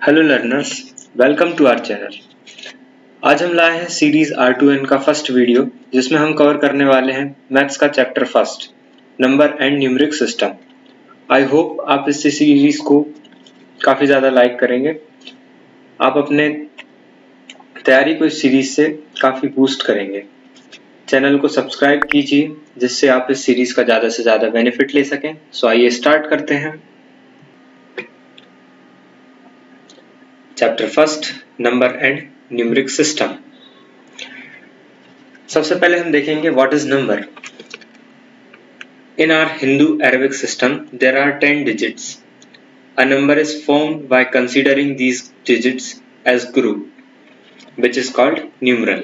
Hello learners, welcome to our channel. आज हम लाए हैं सीरीज R2N का फर्स्ट वीडियो, जिसमें हम कवर करने वाले हैं मैथ्स का chapter first, number and numeric system. I hope आप इस सीरीज को काफ़ी ज़्यादा लाइक करेंगे। आप अपने तैयारी को इस सीरीज से काफ़ी बूस्ट करेंगे। चैनल को सब्सक्राइब कीजिए, जिससे आप इस सीरीज का ज़्यादा से ज़्यादा बेनिफिट ले सकें। सो आइए स्टार्ट करते हैं। Chapter first, number and numeric system. सबसे पहले हम देखेंगे what is number. In our Hindu Arabic system there are 10 digits. A number is formed by considering these digits as group, which is called numeral.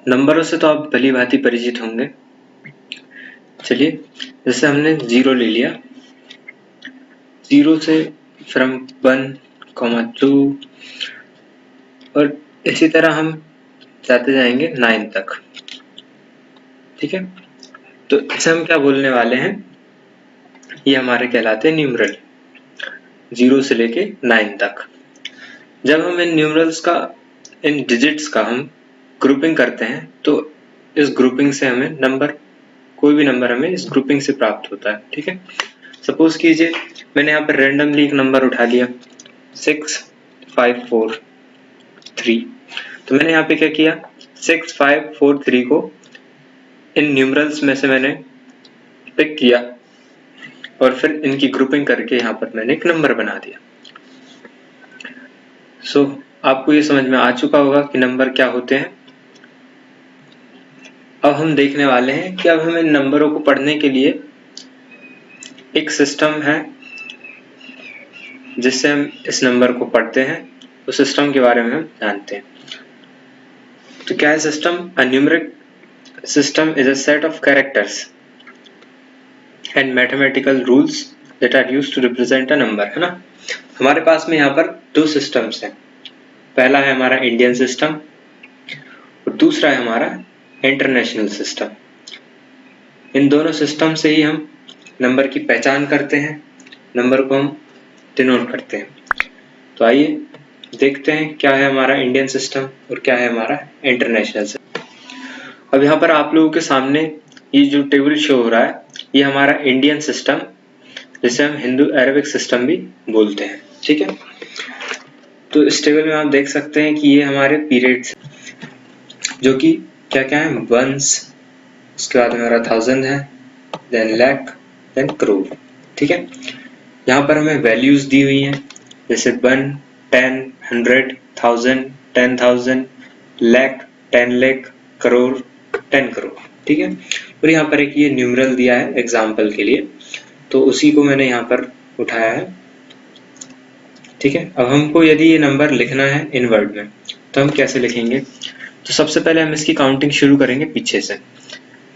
नंबरों से तो आप भली भांति परिचित होंगे। चलिए, जैसे हमने 0 ले लिया, 0 से फ्रॉम 1, 2 और इसी तरह हम जाते जाएंगे 9 तक। ठीक है, तो इसे हम क्या बोलने वाले हैं, ये हमारे कहलाते हैं न्यूमरल, 0 से लेके 9 तक। जब हम इन न्यूमरल्स का, इन डिजिट्स का हम ग्रुपिंग करते हैं, तो इस ग्रुपिंग से हमें नंबर, कोई भी नंबर हमें इस ग्रुपिंग से प्राप्त होता है। ठीक है, सपोज कीजिए मैंने यहाँ पर रेंडमली एक नंबर उठा लिया 6, 5, 4, 3। तो मैंने यहाँ पे क्या किया, 6, 5, 4, 3 को इन न्यूमरल्स में से मैंने पिक किया और फिर इनकी ग्रुपिंग करके यहाँ पर मैंने एक नंबर बना दिया। सो आपको ये समझ में आ चुका होगा कि नंबर क्या होते हैं। अब हम देखने वाले हैं कि अब हमें नंबरों को पढ़ने के लिए एक सिस्टम है जिससे हम इस नंबर को पढ़ते हैं। उस सिस्टम के बारे में हम जानते हैं। तो क्या है system? A numeric system is a set of characters and mathematical rules that are used to represent a number, है ना। हमारे पास में यहाँ पर दो सिस्टम्स हैं। पहला है हमारा इंडियन सिस्टम और दूसरा है हमारा इंटरनेशनल सिस्टम। इन दोनों सिस्टम से ही हम नंबर की पहचान करते हैं, नंबर को हम डिनोट करते हैं। तो आइए देखते हैं क्या है हमारा इंडियन सिस्टम और क्या है हमारा इंटरनेशनल सिस्टम। अब यहाँ पर आप लोगों के सामने ये जो टेबल शो हो रहा है, ये हमारा इंडियन सिस्टम, जिसे हम हिंदू अरेबिक सिस्टम भी बोलते हैं। ठीक है, तो इस टेबल में आप देख सकते हैं कि ये हमारे पीरियड्स, जो कि क्या क्या है, वंस, उसके बाद हमारा 1000 है, देन लाख, देन करोड़। ठीक है, यहाँ पर हमें वैल्यूज दी हुई हैं, जैसे 1, 10, 100, 1000, 10,000, लाख, 10 लाख, करोड़, 10 करोड़। ठीक है, और यहाँ पर एक ये न्यूमरल दिया है एग्जाम्पल के लिए, तो उसी को मैंने यहाँ पर उठाया है। ठीक है, अब हमको यदि ये नंबर लिखना है इन वर्ड में, तो हम कैसे लिखेंगे? तो सबसे पहले हम इसकी काउंटिंग शुरू करेंगे पीछे से।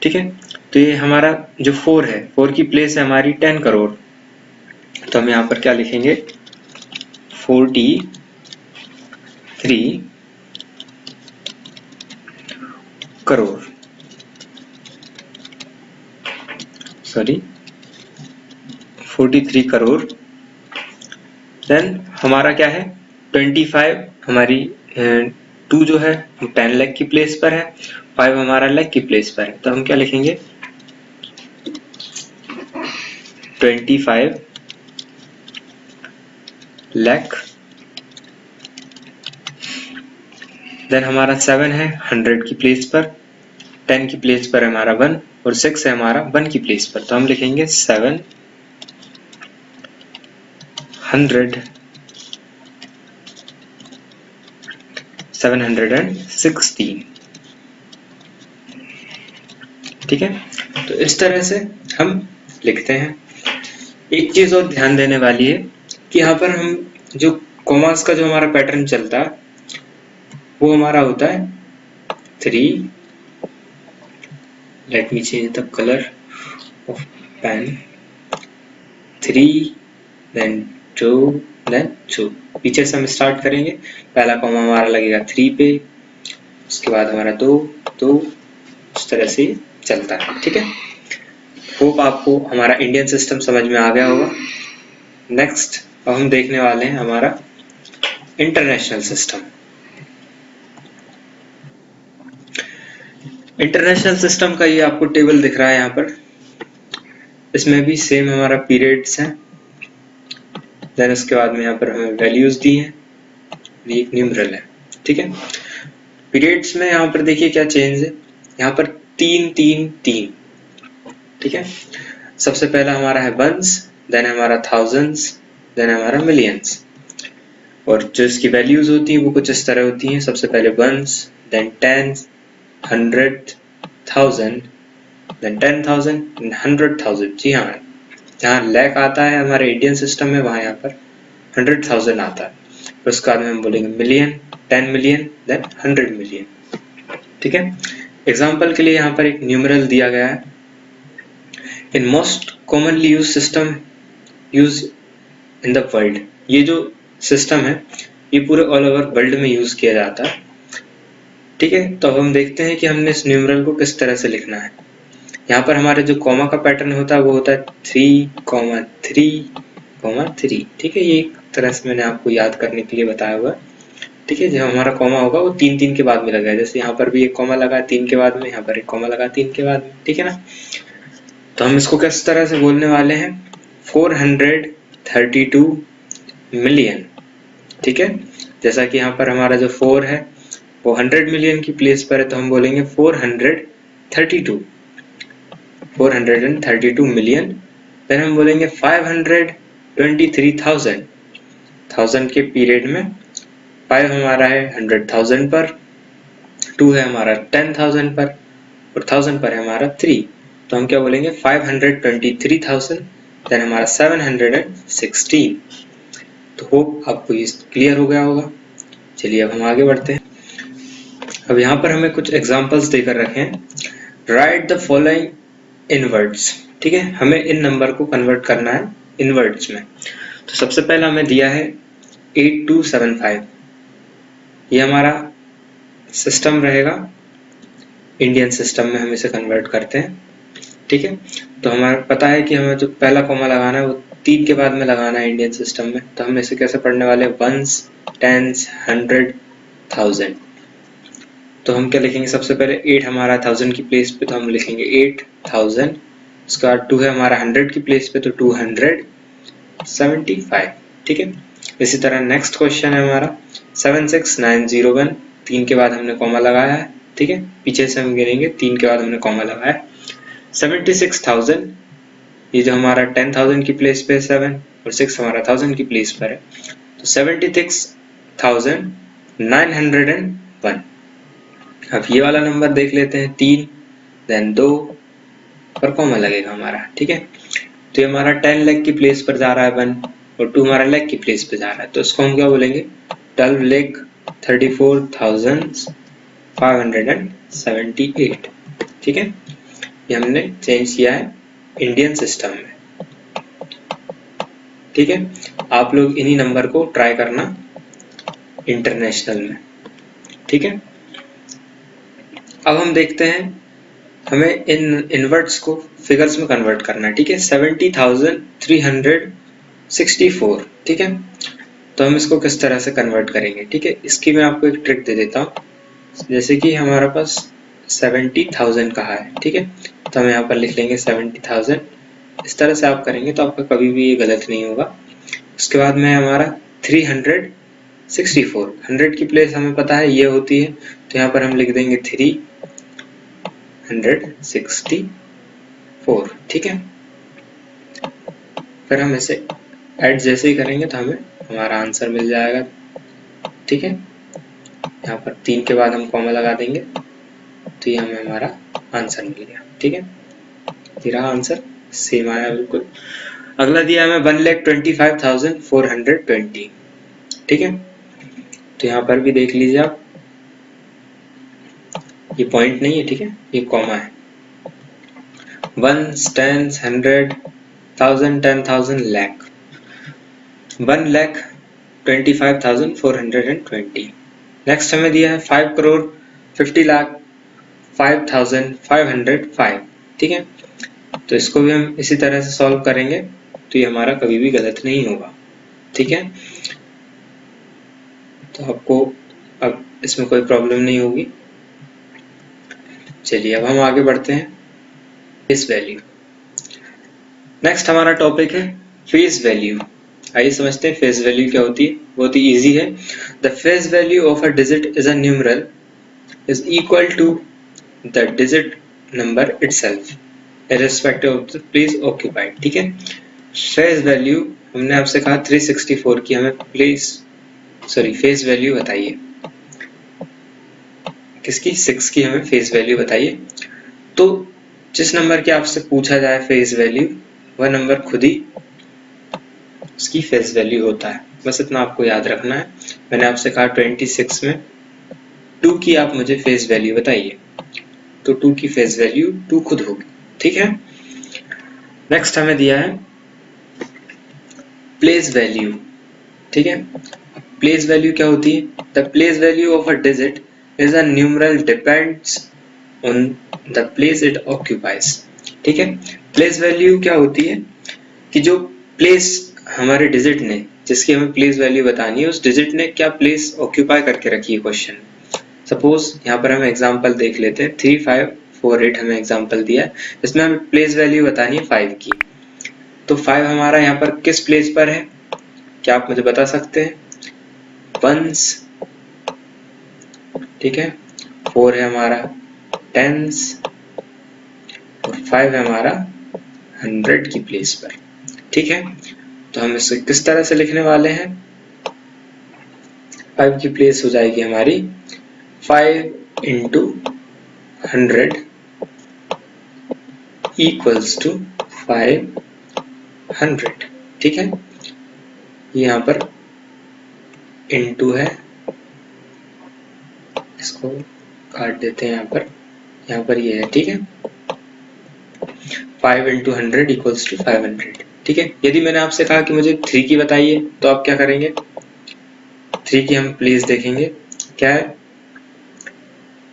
ठीक है, तो ये हमारा जो 4 है, 4 की प्लेस है हमारी 10 करोड़, तो हम यहाँ पर क्या लिखेंगे, 43 करोड़, सॉरी 43 करोड़। देन हमारा क्या है, 25, हमारी 2 जो है 10 लाख की प्लेस पर है, 5 हमारा लाख की प्लेस पर है, तो हम क्या लिखेंगे, 25 लाख। देन हमारा 7 है 100 की प्लेस पर, 10 की प्लेस पर हमारा 1 और 6 है हमारा 1 की प्लेस पर, तो हम लिखेंगे 716। ठीक है, तो इस तरह से हम लिखते हैं। एक चीज और ध्यान देने वाली है कि यहाँ पर हम जो कॉमास का जो हमारा पैटर्न चलता है, वो हमारा होता है 3, let me change the color of pen, 3, then 2, then 2। पीछे से हम स्टार्ट करेंगे, पहला कॉमा हमारा लगेगा 3 पे, उसके बाद हमारा 2, इस तरह से चलता है। ठीक है, होप आपको हमारा इंडियन सिस्टम समझ में आ गया होगा। नेक्स्ट अब हम देखने वाले हैं हमारा इंटरनेशनल सिस्टम। इंटरनेशनल सिस्टम का ये आपको टेबल दिख रहा है यहाँ पर। इसमें भी सेम हमारा पीरियड्स हैं, देन उसके बाद में यहाँ पर हमें वैल्यूज दी हैं, ये एक न्यूमरल है, ठीक है। पीरियड्स में यहाँ पर देखिए क्या चेंज है, यहाँ पर 3 3 3, ठीक है। सबसे पहला हमारा है वंस, देन हमारा थाउजेंड्स, देन हमारा मिलियंस, और जो इसकी वैल्यूज होती हैं वो कुछ इस तरह होती हैं। सबसे पहले वंस, देन टेंस, 100, 1000, देन 10,000, 100,000। जी हाँ, जहाँ लैख आता है हमारे इंडियन सिस्टम में वहाँ यहाँ पर 100,000 आता है। उसके बाद में हम बोलेंगे मिलियन, 10 मिलियन, देन 100 मिलियन, ठीक है। एग्जाम्पल के लिए यहाँ पर एक न्यूमरल दिया गया है, in most commonly use system use in the world. ये जो सिस्टम है ये पूरे ऑल ओवर वर्ल्ड में यूज किया जाता है, ठीक है। तो अब हम देखते हैं कि हमने इस न्यूमरल को किस तरह से लिखना है। यहाँ पर हमारे जो कॉमा का पैटर्न होता है वो होता है 3,3,3, ठीक है। ये एक तरह से मैंने आपको याद करने के लिए बताया हुआ है, ठीक है। जब हमारा कॉमा होगा वो 3 3 के बाद में लगा है, जैसे यहाँ पर भी एक कॉमा लगा 3 के बाद में, यहाँ पर एक कॉमा लगा 3 के बाद में, ठीक है ना। तो हम इसको किस तरह से बोलने वाले हैं, 432 मिलियन, ठीक है। जैसा कि यहाँ पर हमारा जो 4 है वो 100 मिलियन की प्लेस पर है, तो हम बोलेंगे 432 मिलियन। फिर हम बोलेंगे 523,000, 1000 के पीरियड में 5 हमारा है 100,000 पर, 2 है हमारा 10,000 पर, और 1000 पर है हमारा 3। तो हम क्या बोलेंगे 523,000, देन हमारा 716। तो होप आपको ये क्लियर हो गया होगा। चलिए अब हम आगे बढ़ते हैं। अब यहाँ पर हमें कुछ एग्जांपल्स देकर रखे हैं। Right the following in words, ठीक है। हमें इन नंबर को कन्वर्ट करना है इन वर्ड्स में। तो सबसे पहला हमें दिया है 8275, ये हमारा सिस्टम रहेगा, इंडियन सिस्टम में हम इसे कन्वर्ट करते हैं, ठीक है। तो हमें पता है कि हमें जो पहला कॉमा लगाना है वो 3 के बाद में लगाना है इंडियन सिस्टम में। तो हम इसे कैसे पढ़ने वाले हैं, वंस, टेंस, 100, 1000। तो हम क्या लिखेंगे, सबसे पहले 8 हमारा 1000 की प्लेस पे, तो हम लिखेंगे 8000। उसके बाद 2 है हमारा 100 की प्लेस पे, तो 275, ठीक है। इसी तरह नेक्स्ट क्वेश्चन है हमारा 76901, 3 के बाद हमने कॉमा लगाया है, ठीक है। पीछे से हम गिनेंगे, 3 के बाद हमने कॉमा लगाया है। 76,000, ये जो हमारा 10,000 की प्लेस पे 7 और 6 हमारा 1000 की प्लेस पर है, तो 76,901। अब ये वाला नंबर देख लेते हैं, 3 देन 2 पर कॉमा लगेगा हमारा, ठीक है। तो ये हमारा 10 लाख की प्लेस पर जा रहा है 1, और 2 हमारा लाख की प्लेस पे जा रहा है, तो इसको हम क्या बोलेंगे 12,34,578, ठीक है। ये हमने चेंज किया है इंडियन सिस्टम में, ठीक है। आप लोग इन्हीं नंबर को ट्राई करना इंटरनेशनल में, ठीक है। अब हम देखते हैं हमें इन इनवर्ट्स को फिगर्स में कन्वर्ट करना है, ठीक है। 70,364, ठीक है। तो हम इसको किस तरह से कन्वर्ट करेंगे, ठीक है। इसकी मैं आपको एक ट्रिक दे देता हूँ। जैसे कि हमारे पास 70,000 कहा है, ठीक है, तो हम यहाँ पर लिख लेंगे 70,000। इस तरह से आप करेंगे तो आपका कभी भी ये गलत नहीं होगा। उसके बाद में हमारा 364, 100 की प्लेस हमें पता है ये होती है, तो यहाँ पर हम लिख देंगे 364, ठीक है। फिर हम इसे ऐड जैसे ही करेंगे तो हमें हमारा आंसर मिल जाएगा, ठीक है। यहाँ पर 3 के बाद हम कॉमा लगा देंगे, तो ये हमें हमारा आंसर मिल गया, ठीक है। ये रहा आंसर, सेम आया बिल्कुल। अगला दिया हमें 1,25,420, ठीक है। तो यहाँ पर भी देख लीजिए आप, ये पॉइंट नहीं है, ठीक है, ये कॉमा है। 1, 10, 100, 1000, 10,000, लाख, 1,25,420। नेक्स्ट हमें दिया है 5,50,50,505, ठीक है। तो इसको भी हम इसी तरह से सॉल्व करेंगे, तो ये हमारा कभी भी गलत नहीं होगा। ठीक है, तो आपको अब इसमें कोई प्रॉब्लम नहीं होगी। चलिए अब हम आगे बढ़ते हैं, फेस वैल्यू। नेक्स्ट हमारा टॉपिक है फेस वैल्यू। आइए समझते हैं फेस वैल्यू क्या होती है। बहुत ही इजी है। The face value of a digit is a numeral is equal to the digit number itself irrespective of the place occupied. ठीक है, फेस वैल्यू हमने आपसे कहा 364 की हमें फेस वैल्यू बताइए। किसकी? 6 की हमें फेस वैल्यू बताइए। तो जिस नंबर की आपसे पूछा जाए फेस वैल्यू, वह नंबर खुद ही उसकी फेस वैल्यू होता है। बस इतना आपको याद रखना है। मैंने आपसे कहा 26 में 2 की आप मुझे फेस वैल्यू बताइए, तो 2 की फेस वैल्यू 2 खुद होगी। ठीक है, नेक्स्ट हमें दिया है प्लेस वैल्यू। ठीक है, प्लेस वैल्यू क्या होती है? The place value of a digit is a numeral depends on the place it occupies. ठीक है, प्लेस वैल्यू क्या होती है कि जो प्लेस हमारे डिजिट ने, जिसकी हमें प्लेस वैल्यू बतानी है, उस डिजिट ने क्या प्लेस ऑक्यूपाई करके रखी है क्वेश्चन। सपोज यहाँ पर हम एग्जांपल देख लेते हैं, 3548 हमें एग्जांपल दिया है, इसमें हमें प्लेस वैल्यू बतानी है 5 की। तो 5 हमारा यहाँ पर किस प्लेस पर है, क्या आप मुझे बता सकते हैं? वंस, ठीक है, 4 है हमारा टेंस, और 5 है हमारा 100 की प्लेस पर। ठीक है, तो हम इसे किस तरह से लिखने वाले हैं? 5 की प्लेस हो जाएगी हमारी 5 into 100 इक्वल्स टू 500। ठीक है, यहाँ पर इनटू है, इसको काट देते हैं यहाँ पर ये है। ठीक है, 5 into 100 इक्वल्स टू 500। ठीक है, यदि मैंने आपसे कहा कि मुझे 3 की बताइए, तो आप क्या करेंगे? 3 की हम प्लेस देखेंगे, क्या है?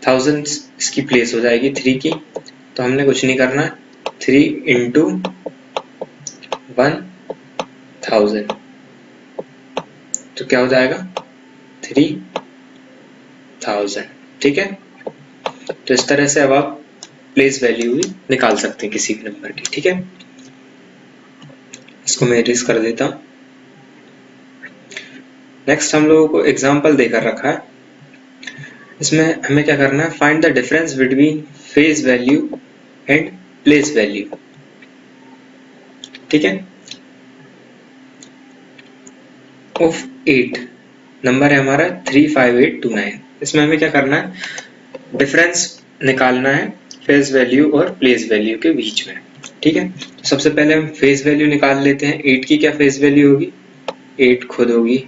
1000 इसकी प्लेस हो जाएगी 3 की। तो हमने कुछ नहीं करना है, 3 into 1000, तो क्या हो जाएगा? 3000। ठीक है, तो इस तरह से अब आप प्लेस वैल्यू भी निकाल सकते हैं किसी भी नंबर की। ठीक है, इसको मैं इरेज कर देता हूं। नेक्स्ट हम लोगों को एग्जांपल देकर रखा है, इसमें हमें क्या करना है? Find the difference between face value and place value. ठीक है, ऑफ 8 नंबर है हमारा 35829। इसमें हमें क्या करना है? डिफरेंस निकालना है फेस वैल्यू और प्लेस वैल्यू के बीच में। ठीक है, तो सबसे पहले हम फेस वैल्यू निकाल लेते हैं। 8 की क्या फेस वैल्यू होगी? 8 खुद होगी।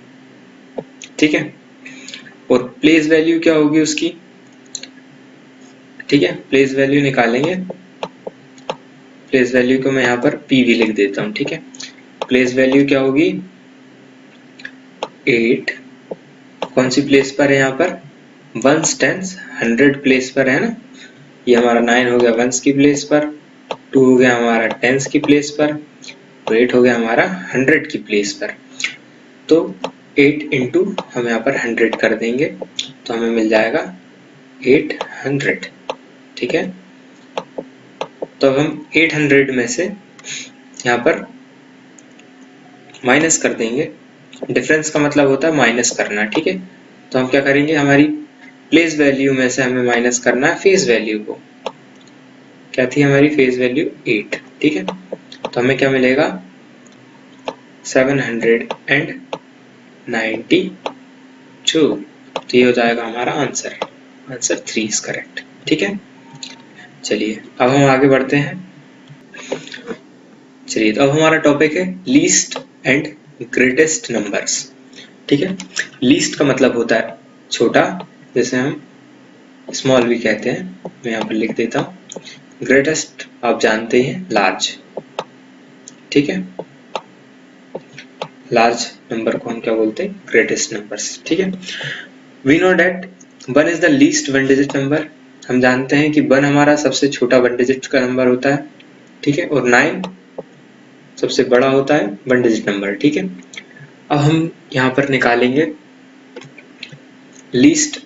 ठीक है, और प्लेस वैल्यू क्या होगी उसकी? ठीक है, प्लेस वैल्यू निकालेंगे। प्लेस वैल्यू को मैं यहाँ पर पी भी लिख देता हूँ। ठीक है, प्लेस वैल्यू क्या होगी? 8 कौन सी प्लेस पर है? यहाँ पर 1s 10s 100 प्लेस पर है ना। ये हमारा 9 हो गया 1s की प्लेस पर, 2 हो गया हमारा 10s की प्लेस पर, 8 हो गया हमारा 100 की प्लेस पर। तो 8 इंटू हम यहाँ पर 100 कर देंगे, तो हमें मिल जाएगा 800। ठीक है, तो अब हम 800 में से यहाँ पर माइनस कर देंगे। डिफरेंस का मतलब होता है माइनस करना। ठीक है, तो हम क्या करेंगे? हमारी प्लेस वैल्यू में से हमें माइनस करना है फेस वैल्यू को। क्या थी हमारी फेस वैल्यू? 8। ठीक है, तो हमें क्या मिलेगा? 792। तो ये हो जाएगा हमारा आंसर 3 इज करेक्ट। ठीक है, चलिए अब हम आगे बढ़ते हैं। चलिए, तो अब हमारा टॉपिक है लीस्ट एंड ग्रेटेस्ट नंबर्स। ठीक है, लीस्ट का मतलब होता है छोटा, जैसे हम स्मॉल भी कहते हैं, मैं यहाँ पर लिख देता हूँ। ग्रेटेस्ट आप जानते हैं लार्ज। ठीक है, लार्ज नंबर को हम क्या बोलते हैं? Greatest numbers. ठीक है, we know that 1 is the least one digit number. हम जानते हैं कि 1 हमारा सबसे छोटा वन डिजिट का नंबर होता है। ठीक है, और 9 सबसे बड़ा होता है वन डिजिट नंबर। ठीक है, अब हम यहाँ पर निकालेंगे लीस्ट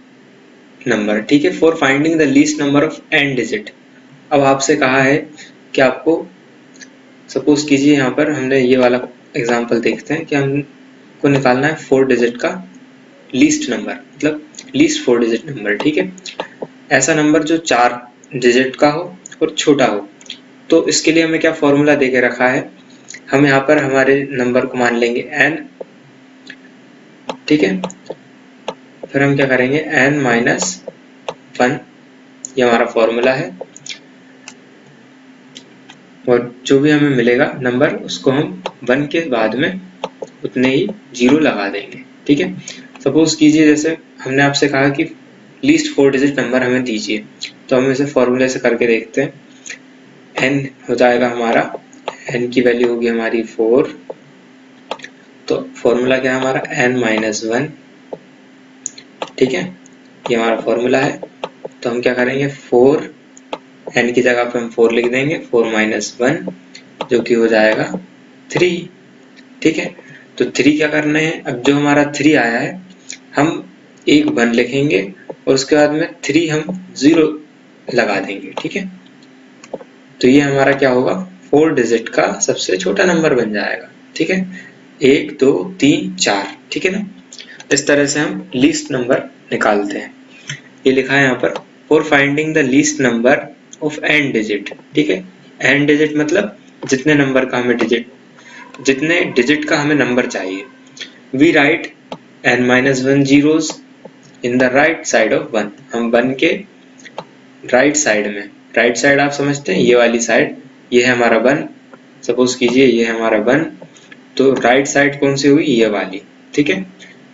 नंबर, ठीक है, for finding the least number of n digit. अब आपसे कहा है कि आपको, सपोज कीजिए यहाँ पर हमने ये वाला एग्जांपल देखते हैं कि हमको निकालना है 4 डिजिट का लीस्ट नंबर, मतलब लीस्ट 4 डिजिट नंबर, ठीक है। ऐसा नंबर जो 4 डिजिट का हो और छोटा हो। तो इसके लिए हमें क्या फॉर्मूला दे के रखा है, हम यहाँ पर हमारे नंबर को मान लेंगे n, ठीक है। फिर हम क्या करेंगे n माइनस 1, ये हमारा फॉर्मूला है, और जो भी हमें मिलेगा नंबर उसको हम 1 के बाद में उतने ही 0 लगा देंगे, ठीक है। सपोज कीजिए जैसे हमने आपसे कहा कि लीस्ट 4 डिजिट नंबर हमें दीजिए, तो हम इसे फॉर्मूले से करके देखते हैं। n हो जाएगा हमारा, n की वैल्यू होगी हमारी 4, तो फॉर्मूला क्या है हमारा n माइनस 1, ठीक है, ये हमारा फॉर्मूला है। तो हम क्या करेंगे 4, n की जगह पे हम 4 लिख देंगे, 4 माइनस 1 जो कि हो जाएगा 3, ठीक है। तो 3 क्या करना है, अब जो हमारा 3 आया है हम एक 1 लिखेंगे और उसके बाद में 3 हम 0 लगा देंगे, ठीक है। तो ये हमारा क्या होगा 4 डिजिट का सबसे छोटा नंबर बन जाएगा, ठीक है, 1 2 3 4, ठीक है ना। इस तरह से हम लीस्ट नंबर निकालते हैं। ये लिखा है यहाँ पर for finding the least number of n digit, ठीक है। n डिजिट मतलब जितने नंबर का हमें जितने डिजिट का हमें नंबर चाहिए। We write n minus 1 zeros in the right side of 1, हम 1 के राइट साइड में, राइट साइड आप समझते हैं ये वाली साइड, ये है हमारा 1, सपोज कीजिए ये है हमारा 1, तो राइट साइड कौन सी हुई, ये वाली, ठीक है।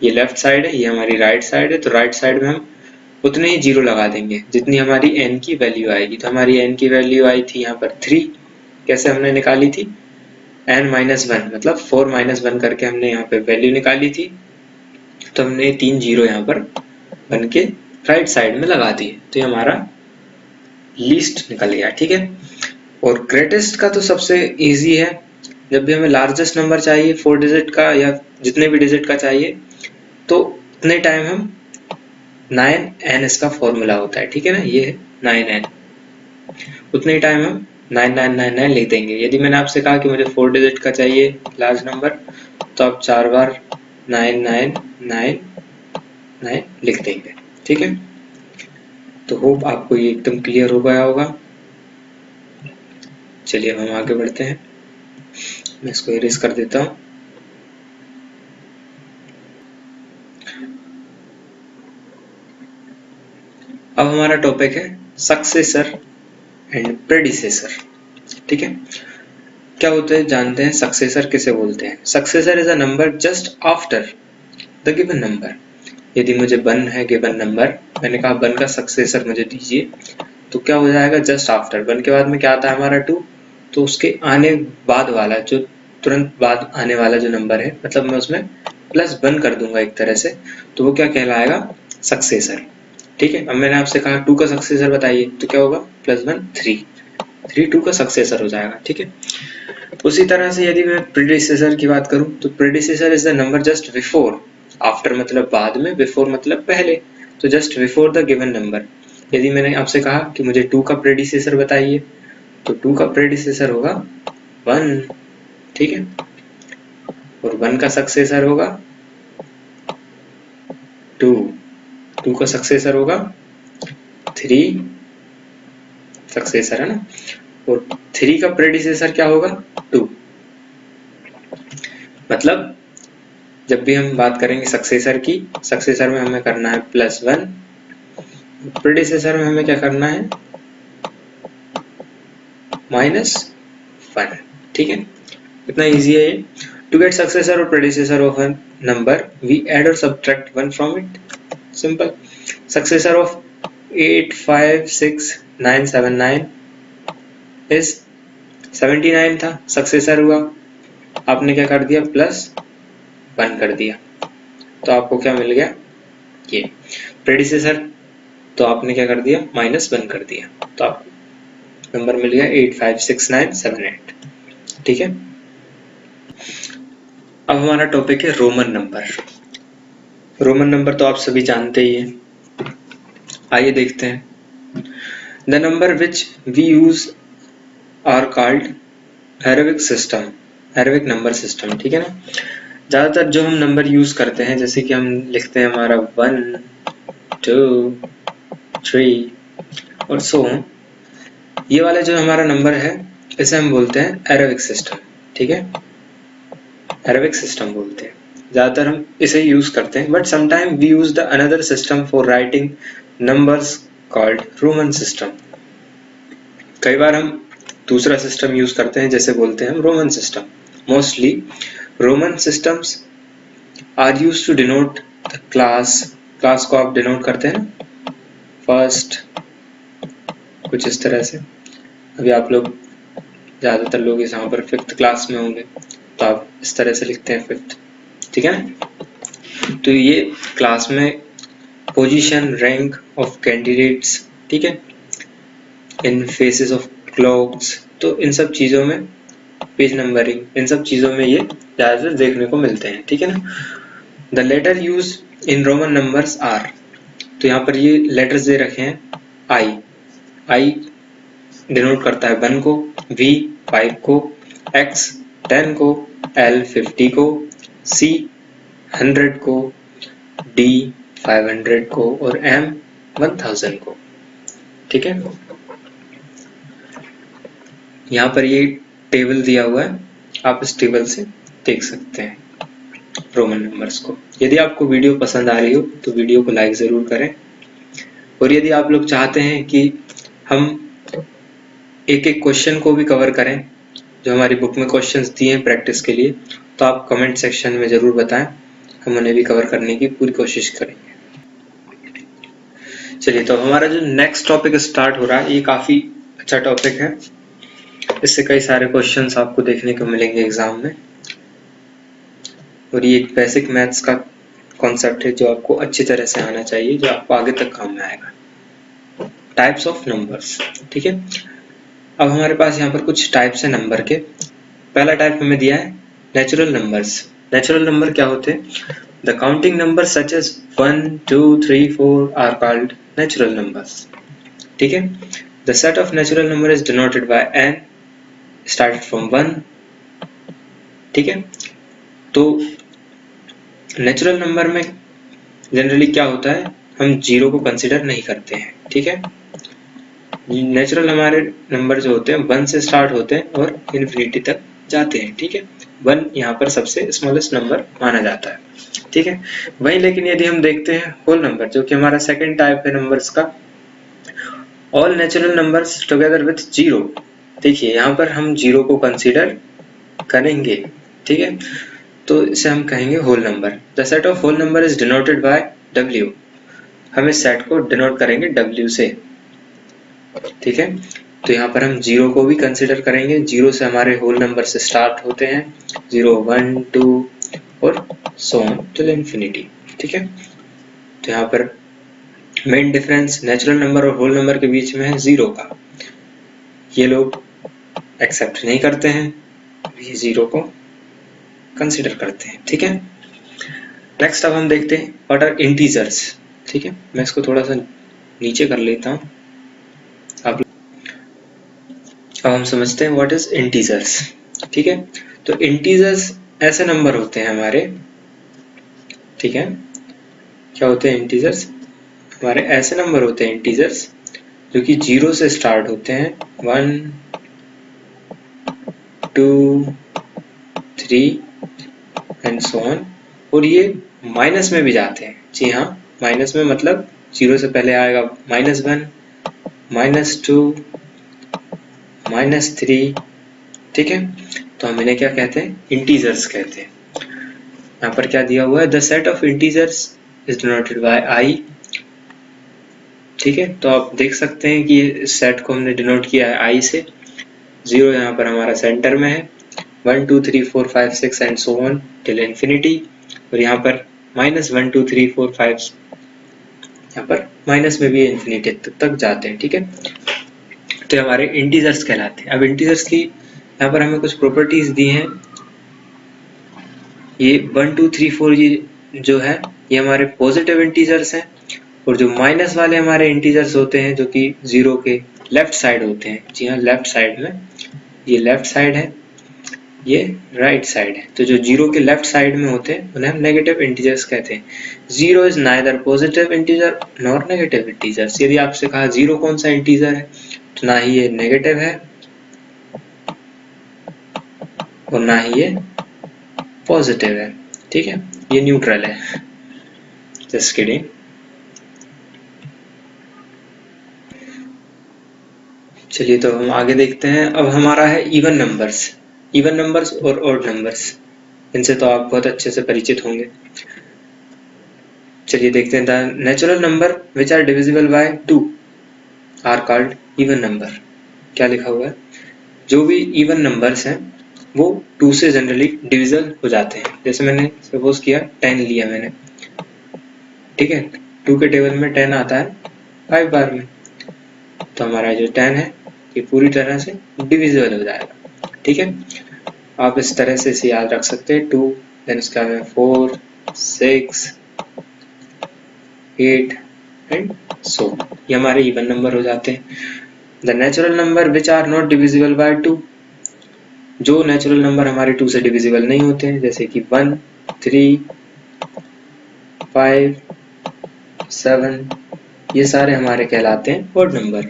ये लेफ्ट साइड है, ये हमारी राइट साइड है, तो राइट साइड में हम उतने ही 0 लगा देंगे जितनी हमारी n की वैल्यू आएगी। तो हमारी n की वैल्यू आई थी यहाँ पर 3, कैसे हमने निकाली थी, n माइनस 1 मतलब 4 माइनस 1 करके हमने यहाँ पे वैल्यू निकाली थी। तो हमने 3 0 यहाँ पर 1 के राइट साइड में लगा दिए, तो ये हमारा लीस्ट निकल गया, ठीक है। और ग्रेटेस्ट का तो सबसे इजी है, जब भी हमें लार्जेस्ट नंबर चाहिए 4 डिजिट का या जितने भी डिजिट का चाहिए, तो उतने टाइम हम 9n इसका फॉर्मूला होता है, ठीक है ना, ये 9n, उतने टाइम हम 9999 लिख देंगे। यदि मैंने आपसे कहा कि मुझे 4 डिजिट का चाहिए लार्ज नंबर, तो आप 4 बार 9999 लिख देंगे, ठीक है। तो होप आपको ये एकदम क्लियर हो गया होगा। चलिए अब हम आगे बढ़ते हैं, मैं इसको इरेज कर देता हूँ। अब हमारा टॉपिक है सक्सेसर एंड प्रेडिसेसर, ठीक है। क्या होते हैं जानते हैं, सक्सेसर किसे बोलते हैं। Successor is a number just after the given number. यदि मुझे 1 है गिवन नंबर, मैंने कहा 1 का सक्सेसर मुझे दीजिए, तो क्या हो जाएगा जस्ट आफ्टर, 1 के बाद में क्या आता है हमारा 2, तो उसके आने बाद वाला जो तुरंत बाद आने वाला जो नंबर है, मतलब मैं उसमें +1 कर दूंगा एक तरह से, तो वो क्या कहलाएगा सक्सेसर, ठीक है। अब मैंने आपसे कहा 2 का सक्सेसर बताइए, तो क्या होगा +1 3, 2 का सक्सेसर हो जाएगा, ठीक है। उसी तरह से यदि मैं प्रेडिसेसर की बात करूं, तो predecessor is the number just before, after मतलब बाद में, बिफोर मतलब पहले, तो just before the given number. यदि मैंने आपसे कहा कि मुझे 2 का प्रेडिसेसर बताइए, तो 2 का प्रेडिसेसर होगा 1, ठीक है, और 1 का सक्सेसर होगा 2, 2 का सक्सेसर होगा 3, सक्सेसर है ना, और 3 का प्रेडिसेसर क्या होगा 2। मतलब जब भी हम बात करेंगे सक्सेसर की, सक्सेसर में हमें करना है +1, प्रेडिसेसर में हमें क्या करना है -1, ठीक है। इतना इजी है ये। टू गेट सक्सेसर और predecessor of an number, we add और subtract 1 from it, simple. Successor of 856979 is 79 था, सक्सेसर हुआ, आपने क्या कर दिया +1 कर दिया, तो आपको क्या मिल गया ये। प्रेडिसेसर तो आपने क्या कर दिया -1 कर दिया, तो आपको नंबर मिल गया 856978, ठीक है। अब हमारा टॉपिक है रोमन नंबर। रोमन नंबर तो आप सभी जानते ही हैं। आइए देखते हैं। The number which we use are called Arabic system, Arabic number system, ठीक है ना। ज़्यादातर जो हम नंबर यूज करते हैं, जैसे कि हम लिखते हैं हमारा 1 2 3 और सो ऑन, ये वाला जो हमारा नंबर है इसे हम बोलते हैं अरेबिक सिस्टम, ठीक है। अरेबिक सिस्टम बोलते हैं, ज़्यादातर हम इसे यूज करते हैं। But sometime we use the another system for writing numbers called Roman system. कई बार हम दूसरा सिस्टम यूज करते हैं, जैसे बोलते हैं हम Roman system. Mostly Roman systems are use to denote the class. Class को आप डिनोट करते हैं ना, फर्स्ट, कुछ इस तरह से। अभी आप लोग ज़्यादातर लोग यहाँ पर 5th क्लास में होंगे, तो आप इस तरह से लिखते हैं 5th, ठीक है ना। तो ये क्लास में पोजीशन, रैंक ऑफ कैंडिडेट्स, ठीक है, इन फेसेस ऑफ क्लॉक्स, तो इन सब चीज़ों में, पेज नंबरिंग, इन सब चीज़ों में ये ज़्यादातर देखने को मिलते हैं, ठीक है ना। The letter use in Roman numbers are, तो यहाँ पर ये लेटर्स दे रखे हैं। आई डिनोट करता है 1 को, V 5 को, X 10 को, L 50 को, C 100 को, D 500 को और M 1000 को, ठीक है। यहाँ पर ये टेबल दिया हुआ है, आप इस टेबल से देख सकते हैं रोमन नंबर्स को। यदि आपको वीडियो पसंद आ रही हो तो वीडियो को लाइक ज़रूर करें, और यदि आप लोग चाहते हैं कि हम एक एक क्वेश्चन को भी कवर करें, जो हमारी बुक में क्वेश्चंस दिए हैं प्रैक्टिस के लिए, तो आप कमेंट सेक्शन में ज़रूर बताएं, हम उन्हें भी कवर करने की पूरी कोशिश करेंगे। चलिए, तो हमारा जो नेक्स्ट टॉपिक स्टार्ट हो रहा है, ये काफ़ी अच्छा टॉपिक है। इससे कई सारे क्वेश्चंस आपको देखने को मिलेंगे एग्जाम में, और ये एक बेसिक मैथ्स का कॉन्सेप्ट है जो आपको अच्छी तरह से आना चाहिए, जो आपको आगे तक काम में आएगा। टाइप्स ऑफ नंबर्स, ठीक है। अब हमारे पास यहाँ पर कुछ टाइप्स हैं नंबर के। पहला टाइप हमें दिया है नेचुरल नंबर्स। नेचुरल नंबर क्या होते हैं? The counting number such as 1 2 3 4 are called natural numbers, ठीक है। The set of natural number is denoted by n started from 1, ठीक है। तो नेचुरल नंबर में जनरली क्या होता है, हम जीरो को कंसिडर नहीं करते हैं, ठीक है। नेचुरल हमारे नंबर जो होते हैं 1 से स्टार्ट होते हैं और इन्फिनिटी तक जाते हैं, ठीक है। 1 यहाँ पर सबसे स्मॉलेस्ट नंबर माना जाता है, ठीक है। वहीं लेकिन यदि हम देखते हैं होल नंबर, जो कि हमारा सेकंड टाइप है नंबर्स का, all natural numbers together with zero. देखिए यहाँ पर हम जीरो को कंसिडर करेंगे, ठीक है, तो इसे हम कहेंगे whole number. The set of whole number is denoted by W। हम इस सेट को डिनोट करेंगे W से, ठीक है। तो यहाँ पर हम जीरो को भी कंसिडर करेंगे। जीरो से हमारे होल नंबर से स्टार्ट होते हैं, 0 1 2 और सो ऑन टिल इंफिनिटी, ठीक है। तो यहाँ पर मेन डिफरेंस नेचुरल नंबर और होल नंबर के बीच में है जीरो का। ये लोग एक्सेप्ट नहीं करते हैं, ये जीरो को कंसिडर करते हैं, ठीक है। नेक्स्ट अब हम देखते हैं व्हाट आर इंटीजर्स, ठीक है। मैं इसको थोड़ा सा नीचे कर लेता हूँ। अब हम समझते हैं व्हाट इज इंटीजर्स, ठीक है। तो इंटीजर्स ऐसे नंबर होते हैं हमारे, ठीक है। क्या होते हैं इंटीजर्स? हमारे ऐसे नंबर होते हैं इंटीजर्स जो कि जीरो से स्टार्ट होते हैं, 1 2 3 एंड सो ऑन, और ये माइनस में भी जाते हैं। जी हाँ, माइनस में मतलब जीरो से पहले आएगा -1 -2 -3, ठीक है। तो हम इन्हें क्या कहते हैं? इंटीजर्स कहते हैं। यहाँ पर क्या दिया हुआ है? The set of integers is denoted bye i, ठीक है। तो आप देख सकते हैं कि इस सेट को हमने डिनोट किया है i से। 0 यहाँ पर हमारा सेंटर में है, 1 2 3 4 5 6 and so on till infinity, और यहाँ पर -1 2 3 4 5, यहाँ पर माइनस में भी इंफिनिटी तक जाते हैं, ठीक है। तो हमारे इंटीजर्स कहलाते हैं। अब इंटीजर्स की यहाँ पर हमें कुछ प्रॉपर्टीज दी हैं। ये 1 2 3 4 ये जो है ये हमारे पॉजिटिव इंटीजर्स हैं, और जो माइनस वाले हमारे इंटीजर्स होते हैं जो कि 0 के लेफ्ट साइड होते हैं, जी हाँ लेफ्ट साइड में, ये लेफ्ट साइड है, ये राइट साइड है, तो जो 0 के लेफ्ट साइड में होते हैं उन्हें हम नेगेटिव इंटीजर्स कहते हैं। 0 is neither positive integer nor negative integers. यदि आपसे कहा 0 कौन सा इंटीजर है, तो ना ही ये नेगेटिव है और ना ही ये पॉजिटिव है, ठीक है, ये न्यूट्रल है। Just kidding. चलिए तो हम आगे देखते हैं। अब हमारा है इवन नंबर्स और ऑड नंबर्स। इनसे तो आप बहुत अच्छे से परिचित होंगे। चलिए देखते हैं। The natural number which are divisible by 2 are called even number. क्या लिखा हुआ है? जो भी इवन नंबर्स हैं वो 2 से जनरली डिविजल हो जाते हैं। जैसे मैंने सपोज किया 10 लिया मैंने, ठीक है, 2 के टेबल में 10 आता है 5 बार में, तो हमारा जो 10 है ये पूरी तरह से डिविजिबल हो जाएगा, ठीक है। आप इस तरह से इसे याद रख सकते हैं। 2 देन इसका में 4 6 8 एंड सो, ये हमारे इवन नंबर हो जाते हैं। The natural number which are not divisible by 2, जो नेचुरल नंबर हमारे 2 से डिविजिबल नहीं होते हैं, जैसे कि 1 3 5 7, ये सारे हमारे कहलाते हैं ऑड नंबर।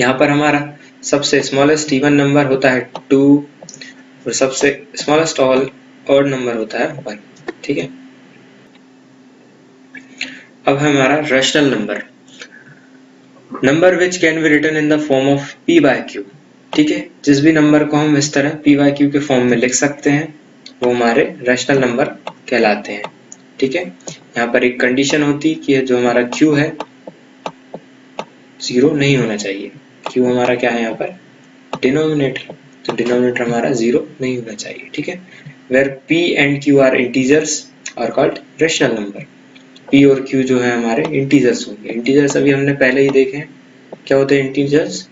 यहाँ पर हमारा सबसे स्मॉलेस्ट इवन नंबर होता है 2 और सबसे स्मॉलेस्ट ऑड नंबर होता है 1, ठीक है। अब हमारा rational number which can be written in the form of p by q, ठीक है। जिस भी नंबर को हम इस तरह p by q के फॉर्म में लिख सकते हैं वो हमारे रैशनल नंबर कहलाते हैं, ठीक है। यहाँ पर एक कंडीशन होती है कि जो हमारा q है 0 नहीं होना चाहिए। q हमारा क्या है यहाँ पर? डिनोमिनेटर, तो डिनोमिनेटर हमारा 0 नहीं होना चाहिए, ठीक है। Where p and q are integers are called rational number. p और q जो है हमारे इंटीजर्स होंगे। इंटीजर्स अभी हमने पहले ही देखे हैं क्या होते हैं इंटीजर्स।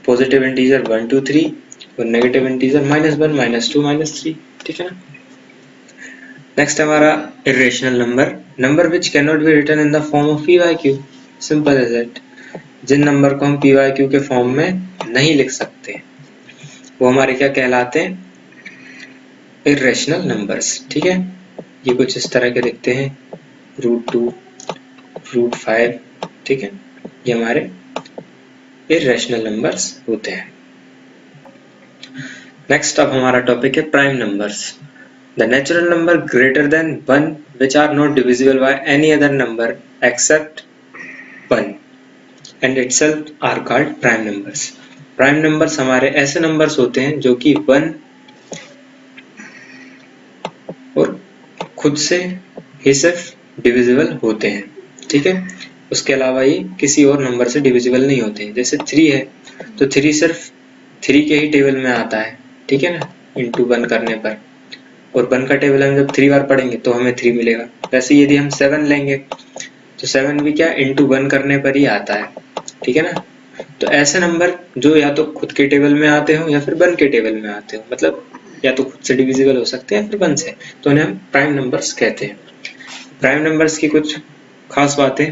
पॉजिटिव इंटीजर 1 2 3 और नेगेटिव इंटीजर -1 -2 -3, ठीक है ना। नेक्स्ट हमारा irrational number which can not be written in the form of p by q। Simple as that. जिन नंबर को हम p by q के फॉर्म में नहीं लिख सकते वो हमारे क्या कहलाते हैं? इरेशनल नंबर्स, ठीक है। ये कुछ इस तरह के दिखते हैं, √2 √5, ठीक है, ये हमारे इरेशनल नंबर्स होते हैं। नेक्स्ट अब हमारा टॉपिक है prime numbers. The natural number greater than 1 which are not divisible by any other number except 1 and itself are called prime numbers. Prime numbers हमारे ऐसे नंबर्स होते हैं जो कि 1 और खुद से ही सिर्फ डिविजिबल होते हैं, ठीक है। उसके अलावा ये किसी और नंबर से डिविजिबल नहीं होते हैं। जैसे 3 है तो 3 सिर्फ 3 के ही टेबल में आता है, ठीक है ना, इंटू 1 करने पर, और 1 का टेबल हम जब 3 बार पढ़ेंगे तो हमें 3 मिलेगा। वैसे यदि हम 7 लेंगे तो 7 भी क्या इंटू 1 करने पर ही आता है, ठीक है ना। तो ऐसे नंबर जो या तो खुद के टेबल में आते हो या फिर 1 के टेबल में आते हो, मतलब या तो खुद से डिविजिबल हो सकते हैं या फिर 1 से, तो उन्हें हम प्राइम नंबर्स कहते हैं। प्राइम नंबर्स की कुछ खास बातें।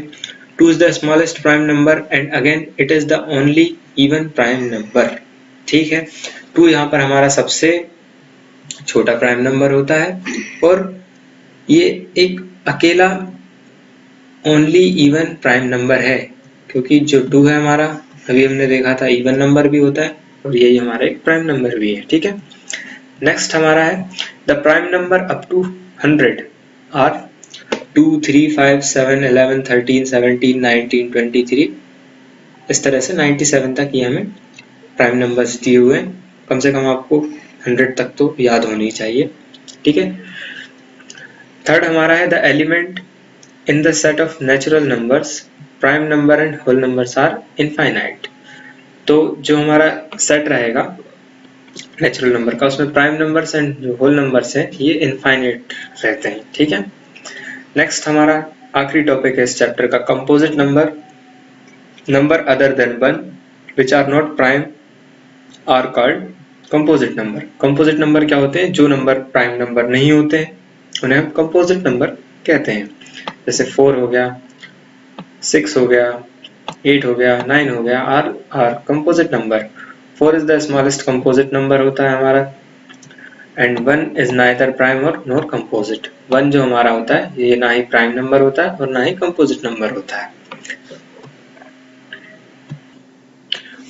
2 is the smallest prime number and again it is the only even prime number, ठीक है। 2 यहाँ पर हमारा सबसे छोटा प्राइम नंबर होता है और ये एक अकेला ओनली इवन प्राइम नंबर है, क्योंकि जो 2 है हमारा अभी हमने देखा था इवन नंबर भी होता है और यही हमारा एक प्राइम नंबर भी है, ठीक है। नेक्स्ट हमारा है the prime number up to 100 are 2 3 5 7 11 13 17 19 23, इस तरह से 97 तक ये हमें प्राइम नंबर्स दिए हुए हैं। कम से कम आपको 100 तक तो याद होनी चाहिए, ठीक है। थर्ड हमारा है the element in the set of natural numbers prime number and whole numbers are infinite. तो जो हमारा सेट रहेगा नेचुरल नंबर का उसमें प्राइम नंबर्स एंड जो होल नंबर्स हैं ये इनफाइनाइट रहते हैं, ठीक है। नेक्स्ट हमारा आखिरी टॉपिक है इस चैप्टर का composite number other than 1 which are not prime are called composite number. Composite number क्या होते हैं? जो नंबर प्राइम नंबर नहीं होते हैं उन्हें हम कंपोजिट नंबर कहते हैं। जैसे 4 हो गया, 6 हो गया, 8 हो गया, 9 हो गया, are composite number. 4 is the smallest composite number होता है हमारा, एंड 1 इज नाइदर प्राइम और नॉर कंपोजिट। 1 जो हमारा होता है ये ना ही प्राइम नंबर होता है और ना ही कंपोजिट नंबर होता है।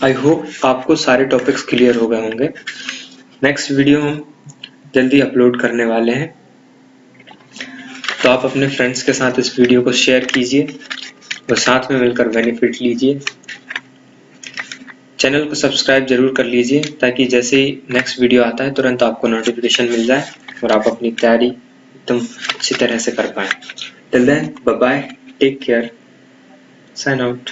आई होप आपको सारे टॉपिक्स क्लियर हो गए होंगे। नेक्स्ट वीडियो हम जल्दी अपलोड करने वाले हैं, तो आप अपने फ्रेंड्स के साथ इस वीडियो को शेयर कीजिए और साथ में मिलकर बेनिफिट लीजिए। चैनल को सब्सक्राइब जरूर कर लीजिए ताकि जैसे ही नेक्स्ट वीडियो आता है तुरंत आपको नोटिफिकेशन मिल जाए और आप अपनी तैयारी एकदम अच्छी तरह से कर पाएं। Till then, bye bye, take care, sign out.